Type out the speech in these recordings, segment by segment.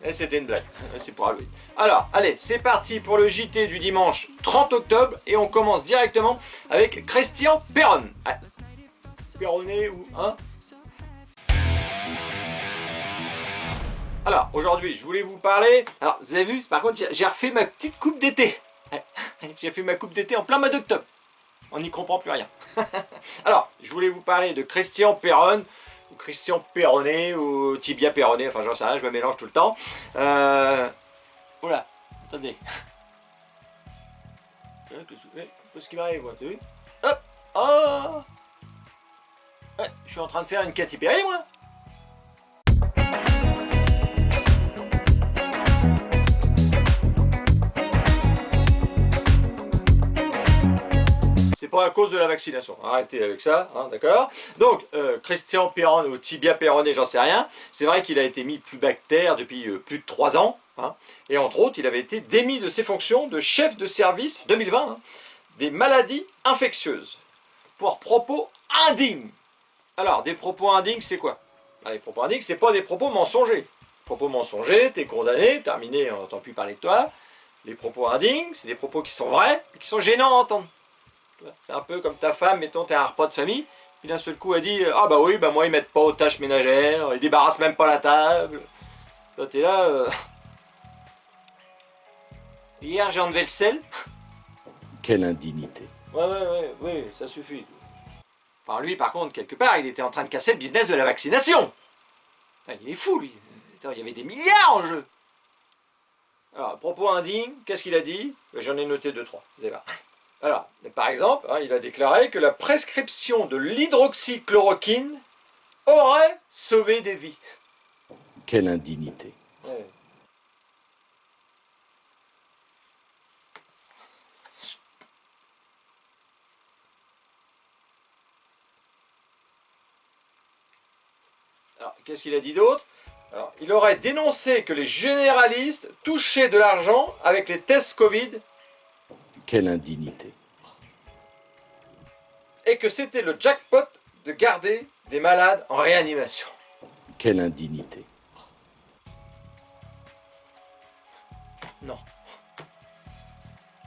Et c'était une blague, c'est pour Halloween. Alors, allez, c'est parti pour le JT du dimanche 30 octobre et on commence directement avec Christian Perron. Ah, Perronnet ou hein? Alors, aujourd'hui, je voulais vous parler... Alors, vous avez vu, par contre, j'ai refait ma petite coupe d'été. J'ai fait ma coupe d'été en plein mois d'octobre. On n'y comprend plus rien. Alors, je voulais vous parler de Christian Perron, ou Christian Perronnet, ou Tibia Perronnet, enfin j'en sais rien, je me mélange tout le temps. Oula, attendez. Qu'est-ce qui m'arrive, moi, tu vu? Hop, oh ouais, je suis en train de faire une Katy Perry, moi. C'est pas à cause de la vaccination, arrêtez avec ça, hein, d'accord. Donc, Christian Perron ou Tibia Perronnet, j'en sais rien. C'est vrai qu'il a été mis plus bactère depuis plus de 3 ans. Hein, et entre autres, il avait été démis de ses fonctions de chef de service, 2020, hein, des maladies infectieuses, pour propos indignes. Alors, des propos indignes, c'est quoi? Les propos indignes, c'est pas des propos mensongers. Propos mensongers, t'es condamné, terminé, on n'entend plus parler de toi. Les propos indignes, c'est des propos qui sont vrais, mais qui sont gênants à entendre. C'est un peu comme ta femme, mettons, t'es à un repas de famille, puis d'un seul coup elle dit « Ah bah oui, bah moi ils m'aident pas aux tâches ménagères, ils débarrassent même pas la table. » Toi t'es là... Hier j'ai enlevé le sel. Quelle indignité. Ouais, ça suffit. Enfin lui par contre, quelque part, il était en train de casser le business de la vaccination. Enfin, il est fou lui. Attends, il y avait des milliards en jeu. Alors, propos indigne, qu'est-ce qu'il a dit? J'en ai noté 2-3, vous allez voir. Alors, par exemple, hein, il a déclaré que la prescription de l'hydroxychloroquine aurait sauvé des vies. Quelle indignité. Ouais. Alors, qu'est-ce qu'il a dit d'autre? Alors, il aurait dénoncé que les généralistes touchaient de l'argent avec les tests Covid. Quelle indignité. Et que c'était le jackpot de garder des malades en réanimation. Quelle indignité. Non.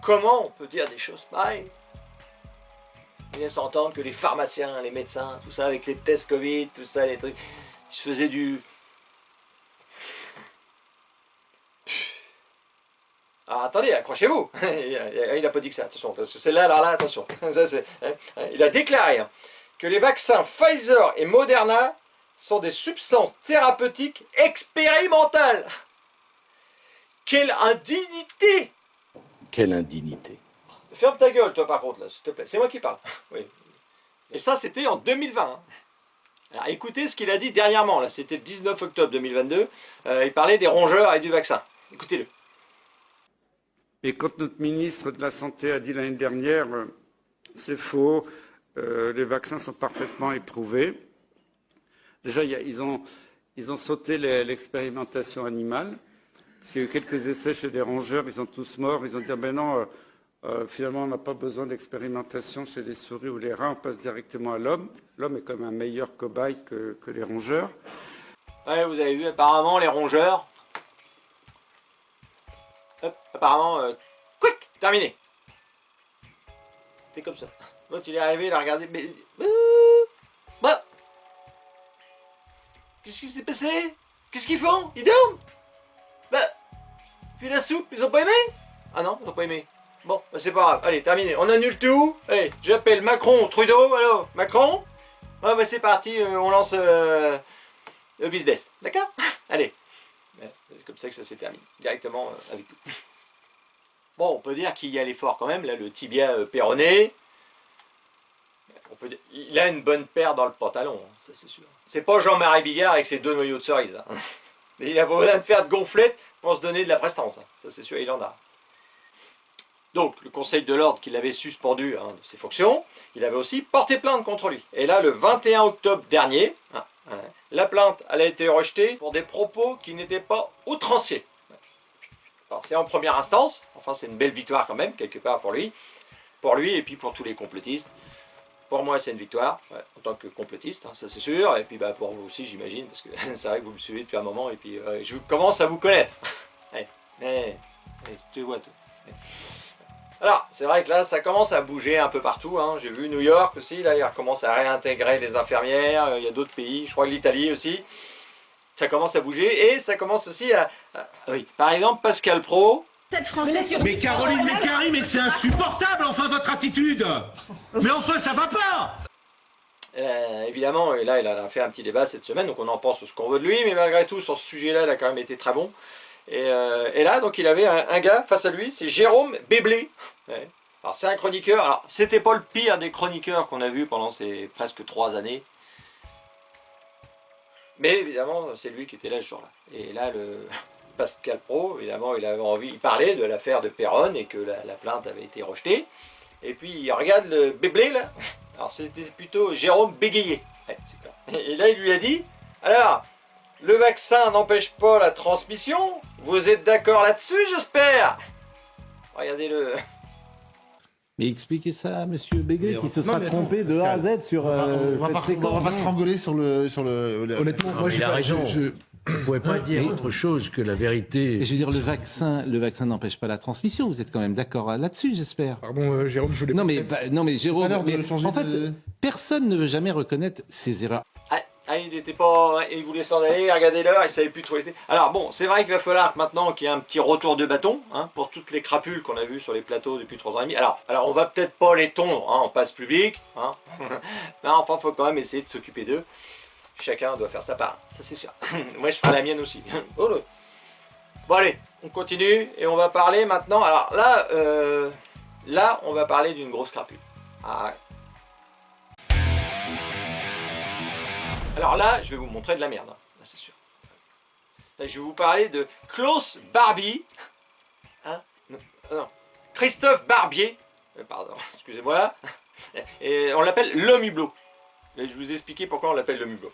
Comment on peut dire des choses pareilles? Il laisse entendre que les pharmaciens, les médecins, tout ça, avec les tests Covid, tout ça, les trucs, ils se faisaient du... Ah, attendez, accrochez-vous. Il n'a pas dit que ça, attention, parce que celle-là, alors là, attention. Ça, il a déclaré que les vaccins Pfizer et Moderna sont des substances thérapeutiques expérimentales. Quelle indignité! Quelle indignité. Ferme ta gueule, toi, par contre, là, s'il te plaît. C'est moi qui parle. Oui. Et ça, c'était en 2020. Hein. Alors, écoutez ce qu'il a dit dernièrement, là, c'était le 19 octobre 2022. Il parlait des rongeurs et du vaccin. Écoutez-le. Et quand notre ministre de la Santé a dit l'année dernière c'est faux, les vaccins sont parfaitement éprouvés. Déjà, ils ont sauté l'expérimentation animale. Parce qu'il y a eu quelques essais chez les rongeurs, ils sont tous morts. Ils ont dit ben non, finalement on n'a pas besoin d'expérimentation chez les souris ou les rats, on passe directement à l'homme. L'homme est quand même un meilleur cobaye que les rongeurs. Ouais, vous avez vu, apparemment, les rongeurs... Hop, apparemment, quick, terminé. C'est comme ça. L'autre, il est arrivé, il a regardé, mais... Bah qu'est-ce qui s'est passé? Qu'est-ce qu'ils font? Ils dorment? Bah... Puis la soupe, ils ont pas aimé? Ah non, ils ont pas aimé. Bon, bah c'est pas grave. Allez, terminé. On annule tout. Allez, j'appelle Macron, Trudeau, allô, Macron? Ouais, bah c'est parti, on lance le business. D'accord? Allez. C'est comme ça que ça s'est terminé, directement avec tout. Bon, on peut dire qu'il y a l'effort quand même, là, le tibia Perronnet. On peut dire, il a une bonne paire dans le pantalon, hein, ça c'est sûr. C'est pas Jean-Marie Bigard avec ses 2 noyaux de cerise. Hein. Il a pas besoin de faire de gonflettes pour se donner de la prestance, hein. Ça c'est sûr, il en a. Donc, le Conseil de l'Ordre qui l'avait suspendu hein, de ses fonctions, il avait aussi porté plainte contre lui. Et là, le 21 octobre dernier, la plainte elle a été rejetée pour des propos qui n'étaient pas outranciers. Alors, c'est en première instance, enfin c'est une belle victoire quand même, quelque part pour lui et puis pour tous les complotistes. pour moi, c'est une victoire, ouais, en tant que complotiste, hein, ça c'est sûr, et puis bah, pour vous aussi, j'imagine, parce que c'est vrai que vous me suivez depuis un moment, et puis je commence à vous connaître. Tu vois tout. Alors, c'est vrai que là, ça commence à bouger un peu partout. Hein. J'ai vu New York aussi, là, ils recommencent à réintégrer les infirmières. Il y a d'autres pays, je crois que l'Italie aussi. Ça commence à bouger et ça commence aussi à... Oui, par exemple, Pascal Praud. Cette Française... Mais Caroline Mécari, mais c'est insupportable, enfin, votre attitude. Mais enfin, ça va pas. Évidemment, et là, il a fait un petit débat cette semaine, donc on en pense ce qu'on veut de lui, mais malgré tout, sur ce sujet-là, il a quand même été très bon. Et là, donc, il avait un gars face à lui, c'est Jérôme Béblé. Ouais. Alors, c'est un chroniqueur. Alors, c'était pas le pire des chroniqueurs qu'on a vu pendant ces presque 3 années. Mais évidemment, c'est lui qui était là ce jour-là. Et là, le Pascal Praud, évidemment, il avait envie, il parlait de l'affaire de Péronne et que la plainte avait été rejetée. Et puis, il regarde le Béblé, là. Alors, c'était plutôt Jérôme Bégayé. Ouais, c'est clair. Et là, il lui a dit, alors... Le vaccin n'empêche pas la transmission. Vous êtes d'accord là-dessus, j'espère? Regardez-le. Mais expliquez ça à Monsieur Béguet qui se Non, sera mais trompé attends, de A à Pascal, Z sur on va cette pas se séquence. rengoler sur le. Honnêtement, moi, il a raison. je ne pourrais pas dire autre chose que la vérité. Et je veux dire, le vaccin n'empêche pas la transmission. Vous êtes quand même d'accord là-dessus, j'espère. Pardon, Jérôme, je voulais Non mais Jérôme, Pas l'heure de mais changer en fait, de- personne ne veut jamais reconnaître ses erreurs. Il était pas, il voulait s'en aller, regardez l'heure, il savait plus trop où il était. Alors bon, c'est vrai qu'il va falloir maintenant qu'il y ait un petit retour de bâton, hein, pour toutes les crapules qu'on a vues sur les plateaux depuis 3 ans et demi. Alors on va peut-être pas les tondre, hein, en passe public, hein. Mais enfin, faut quand même essayer de s'occuper d'eux. Chacun doit faire sa part, ça c'est sûr. Moi, je ferai la mienne aussi. Oh, là. Bon allez, on continue et on va parler maintenant. Alors là, on va parler d'une grosse crapule. Ah. Alors là, je vais vous montrer de la merde, hein. Là, c'est sûr. Là, je vais vous parler de Klaus Barbie. Hein? Non. Christophe Barbier. Pardon, excusez-moi. Et on l'appelle l'homme hublot. Je vais vous expliquer pourquoi on l'appelle l'homme hublot.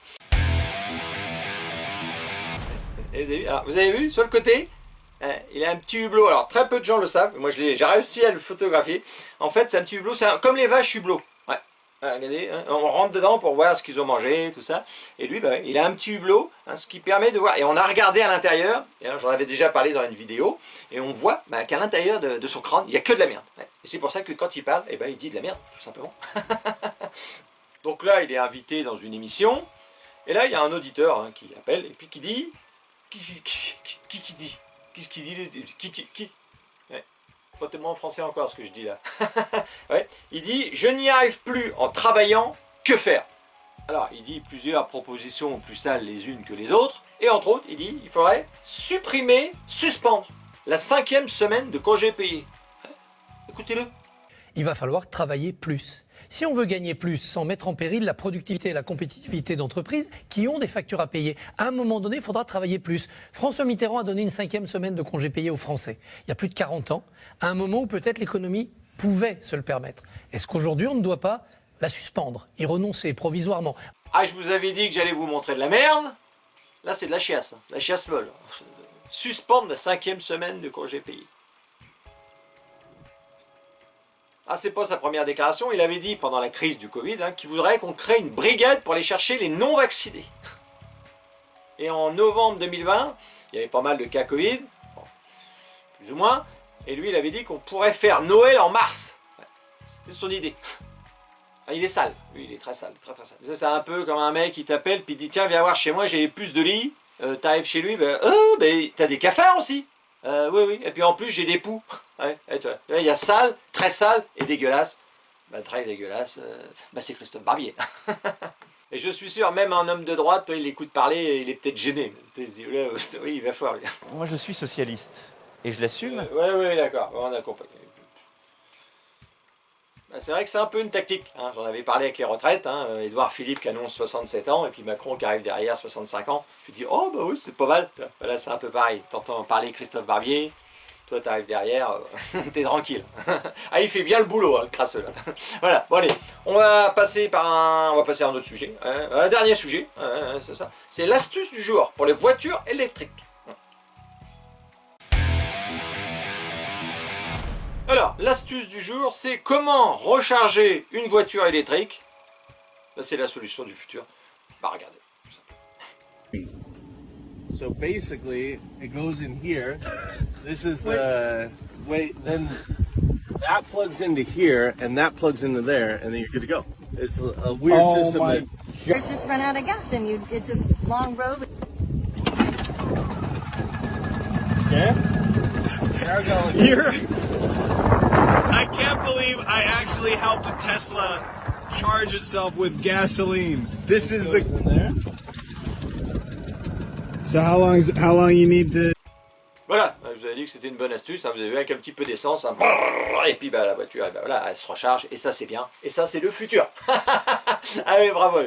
Et vous avez vu sur le côté, il a un petit hublot. Alors très peu de gens le savent. Moi, j'ai réussi à le photographier. En fait, c'est un petit hublot. C'est comme les vaches hublots. Regardez, hein, on rentre dedans pour voir ce qu'ils ont mangé, tout ça. Et lui, bah, il a un petit hublot, hein, ce qui permet de voir. Et on a regardé à l'intérieur, et j'en avais déjà parlé dans une vidéo, et on voit bah, qu'à l'intérieur de son crâne, il n'y a que de la merde. Ouais. Et c'est pour ça que quand il parle, eh ben, il dit de la merde, tout simplement. Donc là, il est invité dans une émission, et là, il y a un auditeur hein, qui appelle, et puis qui dit... Qui dit? Qu'est-ce qu'il dit? Qui ouais. Pas tellement en français encore ce que je dis là. Ouais. Il dit « Je n'y arrive plus en travaillant, que faire ?» Alors, il dit plusieurs propositions plus sales les unes que les autres. Et entre autres, il dit « Il faudrait supprimer, suspendre la 5e semaine de congé payé. » Écoutez-le. Il va falloir travailler plus. Si on veut gagner plus sans mettre en péril la productivité et la compétitivité d'entreprises qui ont des factures à payer, à un moment donné, il faudra travailler plus. François Mitterrand a donné une 5e semaine de congé payé aux Français. Il y a plus de 40 ans, à un moment où peut-être l'économie pouvait se le permettre. Est-ce qu'aujourd'hui, on ne doit pas la suspendre, y renoncer provisoirement? Ah, je vous avais dit que j'allais vous montrer de la merde. Là, c'est de la chiasse. Hein. La chiasse molle. Suspendre la 5e semaine de congé payé. Ah, c'est pas sa première déclaration. Il avait dit pendant la crise du Covid hein, qu'il voudrait qu'on crée une brigade pour aller chercher les non-vaccinés. Et en novembre 2020, il y avait pas mal de cas Covid, bon, plus ou moins, et lui, il avait dit qu'on pourrait faire Noël en mars. Ouais, c'était son idée. Ah, il est sale, lui, il est très sale, très très sale. C'est un peu comme un mec qui t'appelle puis il dit tiens, viens voir chez moi, j'ai plus de lits. T'arrives chez lui, ben t'as des cafards aussi. Oui, et puis en plus j'ai des poux. Ouais, il y a sale, très sale et dégueulasse. Bah, très dégueulasse, c'est Christophe Barbier. Et je suis sûr, même un homme de droite, il écoute parler, il est peut-être gêné. Il se dit, oui, il va fort. Lui. Moi, je suis socialiste et je l'assume. Oui, d'accord, on a compris. Bah, c'est vrai que c'est un peu une tactique. Hein. J'en avais parlé avec les retraites. Hein. Édouard Philippe qui annonce 67 ans et puis Macron qui arrive derrière 65 ans. Tu dis, oh bah oui, c'est pas mal. Là, c'est un peu pareil. T'entends parler Christophe Barbier. Toi, tu arrives derrière, t'es tranquille. Ah, il fait bien le boulot, hein, le crasseux, là. Voilà, bon allez, on va passer à un autre sujet. Un dernier sujet, c'est ça. C'est l'astuce du jour pour les voitures électriques. Alors, l'astuce du jour, c'est comment recharger une voiture électrique Là, c'est la solution du futur. Bah, regardez. So basically, it goes in here. This is the way, then that plugs into here, and that plugs into there, and then you're good to go. It's a weird system. It's just run out of gas, and it's a long road. Okay. I can't believe I actually helped a Tesla charge itself with gasoline. This is the. In there. So how long you need to? Voilà, je vous avais dit que c'était une bonne astuce, hein, vous avez vu avec un petit peu d'essence, hein, et puis bah, la voiture, bah, voilà, elle se recharge, et ça c'est bien, et ça c'est le futur. Allez, bravo.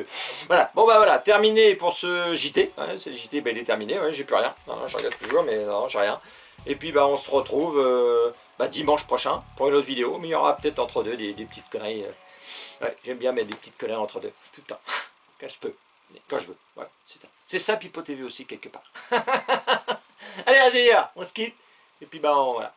Voilà, bon bah voilà, terminé pour ce JT, hein, c'est le JT, bah, il est terminé, ouais, j'ai plus rien, non, je regarde toujours, mais non, j'ai rien. Et puis bah on se retrouve dimanche prochain pour une autre vidéo, mais il y aura peut-être entre deux des petites conneries. Ouais, j'aime bien mettre des petites conneries entre deux, tout le temps, quand je peux, quand je veux, voilà, c'est ça Pipo TV aussi quelque part. Allez, ingénieur, on se quitte, et puis bah voilà.